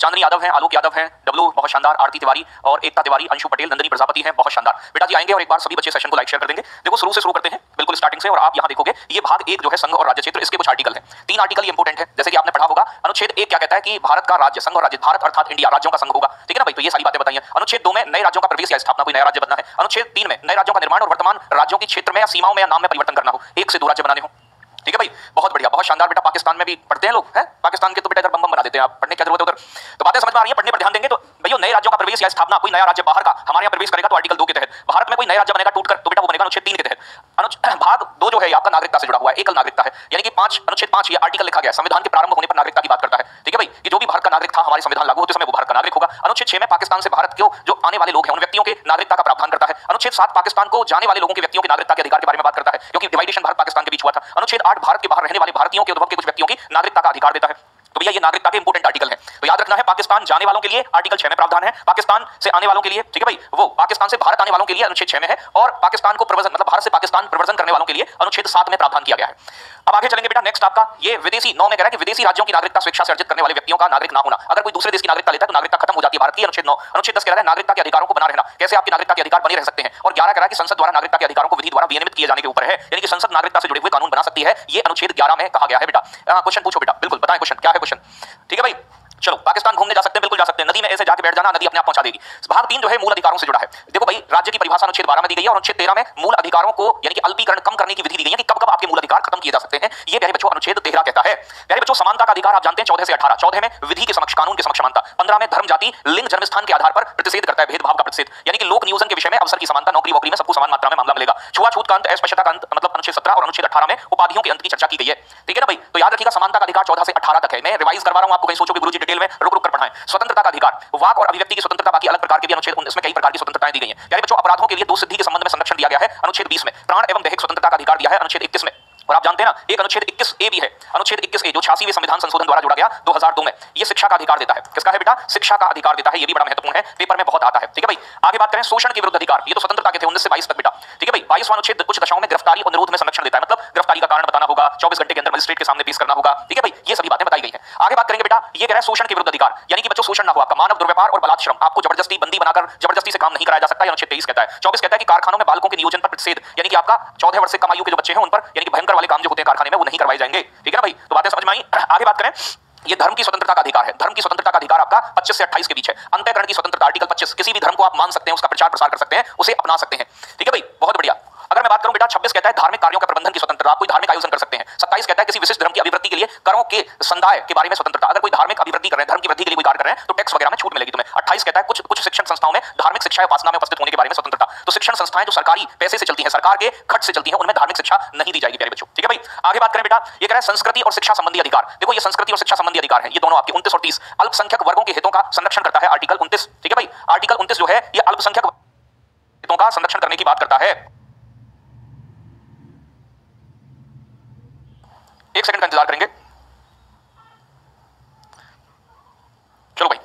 चांदनी यादव हैं, आलोक यादव हैं, डब्लू बहुत शानदार, आरती तिवारी और एकता तिवारी, अंशु पटेल, नंदनी प्रजापति हैं, बहुत शानदार। बेटा जी आएंगे और एक बार सभी बच्चे सेशन को लाइक शेयर कर देंगे। देखो शुरू से शुरू करते हैं, बिल्कुल स्टार्टिंग से, और आप यहाँ देखोगे ये भाग एक जो है संघ और राज्य क्षेत्र, इसके कुछ आर्टिकल हैं। 3 आर्टिकल ये इंपॉर्टेंट है, जैसे कि आपने पढ़ा होगा। अनुच्छेद 1 क्या कहता है कि भारत का राज्य, संघ और राज्य, भारत अर्थात इंडिया राज्यों का संघ होगा, ठीक है ना भाई, तो ये सारी बातें बताई हैं। अनुच्छेद 2 में नए राज्यों का प्रवेश या स्थापना, कोई नया राज्य बनना है। अनुच्छेद 3 में नए राज्यों का निर्माण और वर्तमान राज्यों की क्षेत्र में या सीमाओं में या नाम में परिवर्तन करना हो, 1 से 2 राज्य बनाने हो, ठीक है भाई, बहुत बढ़िया, बहुत शानदार। बेटा पाकिस्तान में भी पढ़ते हैं लोग, हैं पाकिस्तान के तो बेटा इधर बम बना देते हैं, आप पढ़ने की जरूरत है उधर, तो बातें समझ में आ रही है, पढ़ने पर ध्यान देंगे। तो भैया नए राज्यों का प्रवेश या स्थापना, कोई नया राज्य बाहर का हमारे यहाँ प्रवेश करेगा तो आर्टिकल 2 के तहत, भारत में कोई नया राज्य बनेगा टूटकर तो बेटा वो बनेगा अनुच्छेद 3 के तहत। भाग 2 जो है आपका नागरिकता से जुड़ा हुआ है, एकल नागरिकता है, यानी कि अनुच्छेद 5 ये आर्टिकल लिखा गया है, संविधान के प्रारंभ होने पर नागरिकता की बात करता है, ठीक है भाई, कि जो भी भारत का नागरिक था हमारे संविधान लागू होते समय वो भारत का नागरिक होगा। अनुच्छेद 6 में पाकिस्तान से भारत के जो आने वाले लोग हैं उन व्यक्तियों के नागरिकता का प्रावधान करता है। अनुच्छेद 7 पाकिस्तान को जाने वाले लोगों के व्यक्तियों के नागरिकता के अधिकार के बारे में बात करता है, क्योंकि डिवाइडेशन भारत पाकिस्तान के बीच हुआ था। अनुच्छेद 8 भारत के बाहर रहने वाले भारतीयों के उद्भव के कुछ व्यक्तियों की नागरिकता का अधिकार देता है। तो भैया ये नागरिकता के इंपोर्टेंट आर्टिकल है, तो याद रखना है। पाकिस्तान जाने वालों के लिए आर्टिकल 6 में प्रावधान है, पाकिस्तान से आने वालों के लिए, ठीक है भाई, वो पाकिस्तान से भारत आने वालों के लिए अनुच्छेद 6 में है, और पाकिस्तान को प्रवर्जन मतलब भारत से पाकिस्तान प्रवर्जन करने वालों के लिए अनुच्छेद 7 में प्रावधान किया गया है। अब आगे चलेंगे बेटा, नेक्स्ट आपका ये विदेशी 9 में कह रहा है कि विदेशी राज्यों की नागरिकता स्वेच्छा से अर्जित करने वाले व्यक्तियों का नागरिक ना होना, अगर कोई दूसरे देश की नागरिकता लेता है तो नागरिकता खत्म हो जाती है भारत की, अनुच्छेद 9। अनुच्छेद 10 कह रहा है नागरिकता के अधिकारों को बना रहना, कैसे आपकी नागरिकता के अधिकार बने रह सकते हैं, और 11 कह रहा है कि संसद द्वारा नागरिकता के अधिकारों को विधि द्वारा विनियमित किए जाने के ऊपर है, यानी कि संसद नागरिकता से जुड़े हुए कानून बना सकती है, ये अनुच्छेद 11 में कहा गया है बेटा। क्वेश्चन पूछो बेटा, बिल्कुल बताएं क्वेश्चन क्या है क्वेश्चन, ठीक है भाई। चलो पाकिस्तान घूमने जा सकते हैं, बिल्कुल जा सकते हैं, नदी में ऐसे जाके बैठ जाना, नदी अपने आप पहुंचा देगी। भाग 3 जो है मूल अधिकारों से जुड़ा है। देखो भाई राज्य की परिभाषा अनुच्छेद 12 में दी गई है, और अनुच्छेद 13 में मूल अधिकारों को यानी कि अल्पीकरण कम करने की विधि दी गई है कि कब कब आपके मूल अधिकार खत्म किए जा सकते हैं, ये प्यारे बच्चों अनुच्छेद 13 कहता है। प्यारे बच्चों समानता का अधिकार आप जानते हैं 14 से 18, 14 में विधि के समक्ष कानून के समक्ष समानता, 15 में धर्म जाति लिंग जन्मस्थान के आधार पर प्रतिषेध करता है, भेदभाव का प्रतिषेध, यानी कि लोक नियोजन के विषय में अवसर की समानता, नौकरी वोकरी में सबको समान मात्रा में मामला मिलेगा। छुआछूत का अंत, अस्पृश्यता का अंत मतलब अनुच्छेद 17, और अनुच्छेद 18 में उपाधियों के अंत की चर्चा की गई है, ठीक है ना भाई। तो याद रखिएगा समानता का अधिकार 14 से 18 तक है, मैं रिवाइज करवा रहा हूं आपको, कहीं सोचो कि गुरुजी डिटेल में रुक रुक कर पढ़ाएं। स्वतंत्रता का अधिकार, वाक और अभिव्यक्ति की स्वतंत्रता, बाकी अलग प्रकार के भी अनुच्छेद 19 में कई प्रकार की स्वतंत्रताएं दी गई हैं। यानी बच्चों अपराधों के लिए 2 सिद्धि के संबंध में संरक्षण दिया गया है अनुच्छेद 20 में, प्राण एवं दैहिक स्वतंत्रता का अधिकार दिया है अनुच्छेद 21 में, और आप जानते हैं ना एक अनुच्छेद 21A भी है, अनुच्छेद 21A जो 86वें संविधान संशोधन द्वारा जोड़ा गया 2002 में, ये शिक्षा का अधिकार देता है। किसका है बेटा? शिक्षा का अधिकार देता है, ये भी बड़ा महत्वपूर्ण है, पेपर में बहुत आता है, ठीक है भाई। आगे बात करें शोषण के विरुद्ध अधिकार, ये तो स्वतंत्रता के थे 19 से 22 तक बेटा, ठीक है भाई। 22वां अनुच्छेद कुछ दशाओं में गिरफ्तारी और निरोध में संरक्षण देता है, मतलब गिरफ्तारी का कारण बताना होगा, 24 घंटे के अंदर मजिस्ट्रेट के सामने पेश करना होगा, ठीक है भाई, ये सभी बातें बताई गई हैं। आगे बात करेंगे बेटा, ये कह रहा है शोषण के विरुद्ध अधिकार, यानी कि बच्चों शोषण ना हो आपका, मानव दुर्व्यवहार और बलात्श्रम, आपको जबरदस्ती बंदी बनाकर जबरदस्ती से काम नहीं कराया जा सकता, अनुच्छेद 23 कहता है। 24 कहता है कि कारखानों में बालकों के नियोजन पर प्रतिषेध, यानी कि आपका 14 वर्ष से कम आयु के जो बच्चे हैं उन पर यानी कि भयंकर वाले काम जो होते हैं कारखाने में वो नहीं करवाए जाएंगे, ठीक है ना भाई। तो बातें समझ में आई। आगे बात करें, ये धर्म की स्वतंत्रता का अधिकार है, धर्म की स्वतंत्रता का अधिकार आपका 25 से 28 के बीच है। अंतःकरण की स्वतंत्रता आर्टिकल 25, किसी भी धर्म को आप मान सकते हैं, उसका प्रचार प्रसार कर सकते हैं, उसे अपना सकते हैं, ठीक है भाई, बहुत बढ़िया। अगर मैं बात करूं बेटा 26 कहता है धार्मिक कार्यों का प्रबंधन की स्वतंत्रता, आप कोई धार्मिक आयोजन कर सकते हैं। 27 कहता है किसी विशिष्ट धर्म की अभिवृद्धि के लिए करों के संदाय के बारे में स्वतंत्रता, अगर कोई धार्मिक अभिवृद्धि कर रहे हैं, धर्म की वृद्धि के लिए कोई कार्य कर रहे हैं तो टैक्स वगैरह में छूट मिलेगी तुम्हें। 28 कहता है कुछ शिक्षण संस्थाओं में धार्मिक शिक्षा या उपासना में उपस्थित होने के बारे में स्वतंत्रता, तो शिक्षण संस्थाएं जो सरकारी पैसे से चलती हैं, सरकार के खर्च से चलती हैं, उनमें धार्मिक शिक्षा नहीं दी जाएगी प्यारे बच्चों, ठीक है भाई। आगे बात करें बेटा, ये कह रहा है संस्कृति और शिक्षा संबंधी अधिकार, देखो ये संस्कृति और शिक्षा संबंधी अधिकार है, ये दोनों आपके 29 और 30। अल्पसंख्यक वर्गों के हितों का संरक्षण करता है आर्टिकल 29, ठीक है भाई। आर्टिकल 29 जो है ये अल्पसंख्यक हितों का संरक्षण करने की बात करता है। एक सेकंड का इंतजार करेंगे, चलो भाई।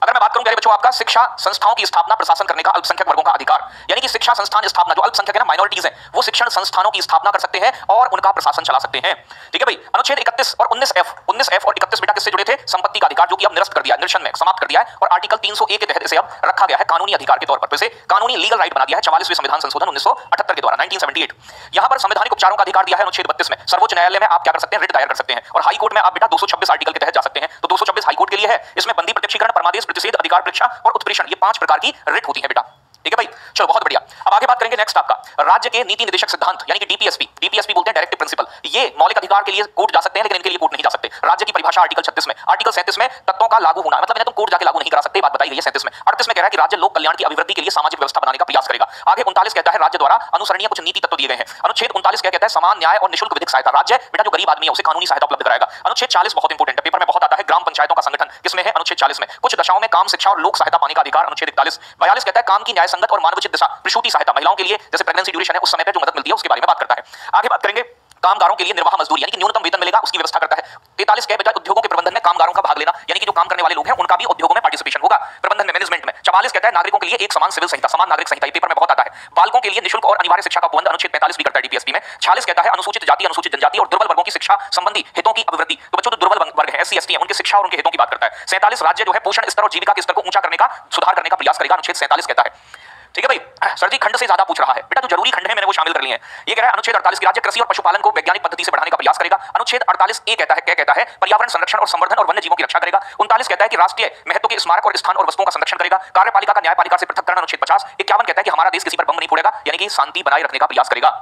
अगर मैं बात करूं प्यारे बच्चों आपका शिक्षा संस्थाओं की स्थापना प्रशासन करने का अल्पसंख्यक वर्गों का अधिकार, यानी कि शिक्षा संस्थान स्थापना, जो अल्पसंख्यक है ना, माइनॉरिटीज हैं, वो शिक्षण संस्थानों की स्थापना कर सकते हैं और उनका प्रशासन चला सकते हैं, ठीक है भाई। अनुच्छेद 31 और 19F और 31 बेटा किससे जुड़े थे? संपत्ति का अधिकार, जो कि अब निरस्त कर दिया, निरसन में समाप्त कर दिया है, और आर्टिकल 300A के तहत इसे अब रखा गया है कानूनी अधिकार के तौर पर, इसे कानूनी लीगल राइट बना दिया है 44वें संविधान संशोधन 1978 के द्वारा 1978। यहां पर संवैधानिक उपचारों का अधिकार दिया है अनुच्छेद 32 में। सर्वोच्च न्यायालय में आप क्या कर सकते हैं? रिट दायर कर सकते हैं, और हाई कोर्ट में आप बेटा 226 आर्टिकल के तहत जा सकते हैं, तो 226 हाई कोर्ट के लिए है, इसमें बंदी प्रत्यक्षीकरण, परमादेश, प्रतिषेध, अधिकार परीक्षा और उत्प्रेषण, ये 5 प्रकार की रिट होती है बेटा, ठीक है भाई। चलो बहुत बढ़िया। अब आगे बात करेंगे नेक्स्ट आपका राज्य के नीति निर्देशक सिद्धांत, यानी कि डीपीएसपी बोलते हैं, डायरेक्टिव प्रिंसिपल। ये मौलिक अधिकार के लिए कोर्ट जा सकते हैं, लेकिन इनके लिए कोर्ट नहीं जा सकते। राज्य की परिभाषा आर्टिकल 36 में। आर्टिकल 37 में तत्वों का लागू होना, मतलब इन्हें तुम कोर्ट जाके लागू नहीं करा सकते, बात बताई गई है 37 में। 38 में कह रहा है कि राज्य लोक कल्याण की अभिवृद्धि के लिए सामाजिक व्यवस्था बनाने का प्रयास करेगा। आगे 39 कहता है राज्य द्वारा अनुसरणीय कुछ नीति तत्व दिए गए हैं। अनुच्छेद 39 क्या कहता है? समान न्याय और निःशुल्क विधिक सहायता, राज्य बेटा जो गरीब आदमी है उसे कानूनी सहायता उपलब्ध कराएगा। अनुच्छेद 40 बहुत इंपॉर्टेंट है, पेपर में बहुत आता है, ग्राम पंचायतों का संगठन किसमें है? अनुच्छेद 40 में। कुछ दशाओं में काम, शिक्षा और लोक सहायता पाने का अधिकार, अनुच्छेद 41। 42 कहता है काम की न्याय संगत और मानवोचित दिशा, प्रसूति सहायता, महिलाओं के लिए जैसे प्रेगनेंसी ड्यूरेशन है उस समय पे जो मदद मिलती है उसके बारे में बात करता है। आगे बात करेंगे कामगारों के लिए निर्वाह मजदूरी, यानी कि न्यूनतम वेतन मिलेगा उसकी व्यवस्था करता है। 43 के बजाय उद्योगों के प्रबंधन में कामगारों का भाग लेना, यानी कि जो काम करने वाले लोग हैं उनका भी उद्योगों में पार्टिसिपेशन होगा, प्रबंधन में, मैनेजमेंट में। 44 44 कहता है नागरिकों के लिए एक समान सिविल संहिता, समान नागरिक संहिता, पेपर में बहुत आता है। बालकों के लिए निःशुल्क और अनिवार्य शिक्षा का उपबंध अनुच्छेद 45 भी करता है डीपीएसपी में। 46 कहता है अनुसूचित जाति, अनुसूचित जनजाति और दुर्बल वर्गों की शिक्षा संबंधी हितों की अभिवृद्धि। तो बच्चों, जो दुर्बल वर्ग है, एससी एसटी है, उनकी शिक्षा और उनके हितों की बात करता है। 47 राज्य जो है पोषण स्तर और जीविका के स्तर को ऊंचा करने का, सुधार करने का प्रयास करेगा, अनुच्छेद 47 कहता है। ठीक है भाई, सर जी खंड से ज्यादा पूछ रहा है बेटा, जो जरूरी खंड है मैंने वो शामिल कर लिए हैं। ये कह रहा है अनुच्छेद 48 की राज्य कृषि और पशुपालन को वैज्ञानिक पद्धति से बढ़ाने का प्रयास करेगा। अनुच्छेद 48 ए कहता है, क्या कहता है, पर्यावरण संरक्षण और संवर्धन और वन्य जीवों की रक्षा करेगा। 39 कहता है कि राष्ट्रीय महत्व के स्मारक और स्थान और वस्तुओं का संरक्षण करेगा। कार्यपालिका का न्यायपालिका से पृथककरण, अनुच्छेद 50। 51 कहता है कि हमारा देश किसी पर बम नहीं फोड़ेगा, यानी कि शांति बनाए रखने का प्रयास करेगा।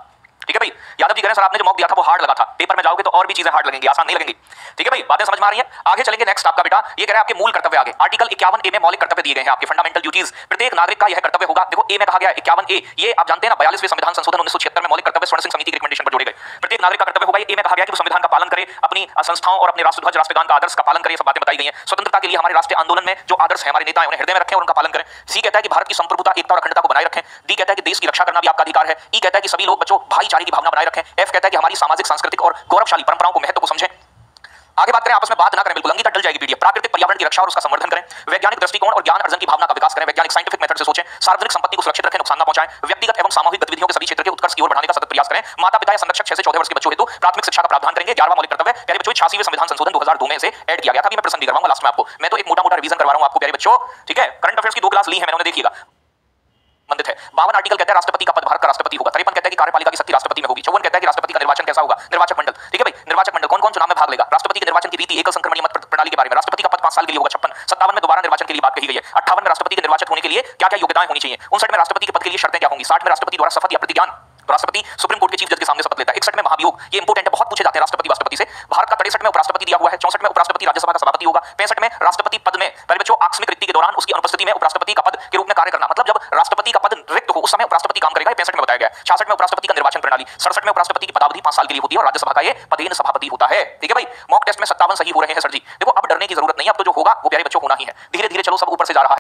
ठीक है भाई, यादव जी कह रहे हैं सर आपने जो मॉक दिया था वो हार्ड लगा था, पेपर में जाओगे तो और भी चीजें हार्ड लगेंगी, आसान नहीं लगेंगी। ठीक है भाई, बातें समझ में आ रही है? आगे चलेंगे नेक्स्ट आपका बेटा, ये कह रहा है आपके मूल कर्तव्य आगे आर्टिकल 51 ए में मौलिक कर्तव्य दिए गए हैं आपके, फंडामेंटल ड्यूटीज। प्रत्येक नागरिक का यह कर्तव्य होगा। देखो ए में कहा गया 51 ए, ये आप जानते हैं ना 42वें संविधान संशोधन 1976 में मौलिक कर्तव्य स्वर्ण सिंह समिति की रिकमेंडेशन पर जोड़े गए। प्रत्येक नागरिक का कर्तव्य होगा, ए में कहा गया कि वो संविधान का पालन करे, अपनी संस्थाओं और अपने राष्ट्रध्वज राष्ट्रगान का आदर्श का पालन करे, ये सब बातें बताई गई हैं। स्वतंत्रता के लिए हमारे राष्ट्रीय आंदोलन में जो आदर्श है हमारे नेता है उन्हें हृदय में रखें और उनका पालन करें। सी कहता है कि भारत की संप्रभुता, एकता और अखंडता को बनाए रखें। डी कहता है कि देश की रक्षा करना भी आपका अधिकार है। ई कहता है कि सभी लोग बच्चों भाईचारे की भावना बनाए रखें। एफ कहता है कि हमारी सामाजिक, सांस्कृतिक और गौरवशाली परंपराओं को, महत्व को समझें। आगे बात करें, आपस में बात ना करें, बिल्कुल अंगी तक डल जाएगी पीडीएफ। प्राकृतिक पर्यावरण की रक्षा और उसका संवर्धन करें। वैज्ञानिक दृष्टिकोण और ज्ञान अर्जन की भावना का विकास करें। वैज्ञानिक साइंटिफिक मेथड से सोचें। सार्वजनिक संपत्ति को सुरक्षित रखें, नुकसान ना पहुंचाएं। व्यक्तिगत एवं सामूहिक गतिविधियों के सभी क्षेत्र के उत्कर्ष की ओर बढ़ाने का सतत प्रयास करें। माता पिता या संरक्षक 6 से 14 वर्ष के बच्चों हेतु प्राथमिक शिक्षा का प्रावधान करेंगे। 11वां मौलिक कर्तव्य प्यारे बच्चों 86वें संविधान संशोधन 2002 में से ऐड किया गया था। अभी मैं प्रश्न नहीं करवाऊंगा लास्ट में आपको, मैं तो एक मोटा रिवीजन करवा रहा हूं आपको प्यारे बच्चों। ठीक है, करंट अफेयर्स की 2 क्लास ली है मैंने, उन्हें देखिएगा, संबंधित है। 52 आर्टिकल कहता है राष्ट्रपति का पद भारत का राष्ट्रपति होगा। 53 कहता है कि कार्यपालिका की शक्ति राष्ट्रपति में होगी। 54 कहता है कि राष्ट्रपति का निर्वाचन कैसा होगा, निर्वाचक मंडल। ठीक है भाई, निर्वाचक मंडल कौन कौन चुनाव में भाग लेगा, राष्ट्रपति के निर्वाचन की रीति, एकल संक्रमणीय मत प्रणाली के बारे में, राष्ट्रपति का पद 5 साल के लिए होगा। 56 57 में दोबारा निर्वाचन के लिए बात कही गई है। 58 में राष्ट्रपति के निर्वाचित होने के लिए क्या क्या योग्यताएं होनी चाहिए। 59 में राष्ट्रपति के पद के लिए शर्तें क्या होंगी। 60 में राष्ट्रपति द्वारा शपथ या प्रतिज्ञान, राष्ट्रपति सुप्रीम कोर्ट के चीफ जज के सामने शपथ लेता है। 61 में महाभियोग, ये इंपोर्टेंट है, बहुत पूछे जाते हैं राष्ट्रपति से। भारत का 63 में उपराष्ट्रपति दिया हुआ है। 64 में उपराष्ट्रपति राज्यसभा का सभापति होगा। 65 में राष्ट्रपति पद में पहले बच्चों आकस्मिक रिक्ति के दौरान उसकी अनुपस्थिति में उपराष्ट्रपति का पद के रूप में कार्य करना, मतलब जब राष्ट्रपति का पद रिक्त हो उस समय उपराष्ट्रपति काम करेगा। 65 में बताया गया। 66 में उपराष्ट्रपति का निर्वाचन प्रणाली। 67 में उपराष्ट्रपति की पदावधि 5 साल के लिए होती है और राज्यसभा का ये पदेन सभापति होता है। ठीक है भाई, मॉक टेस्ट में 57 सही हो रहे हैं सर जी। देखो अब डरने की जरूरत नहीं है, अब तो जो होगा वो प्यारे बच्चों होना ही है। धीरे धीरे चलो, सब ऊपर से जा रहा है।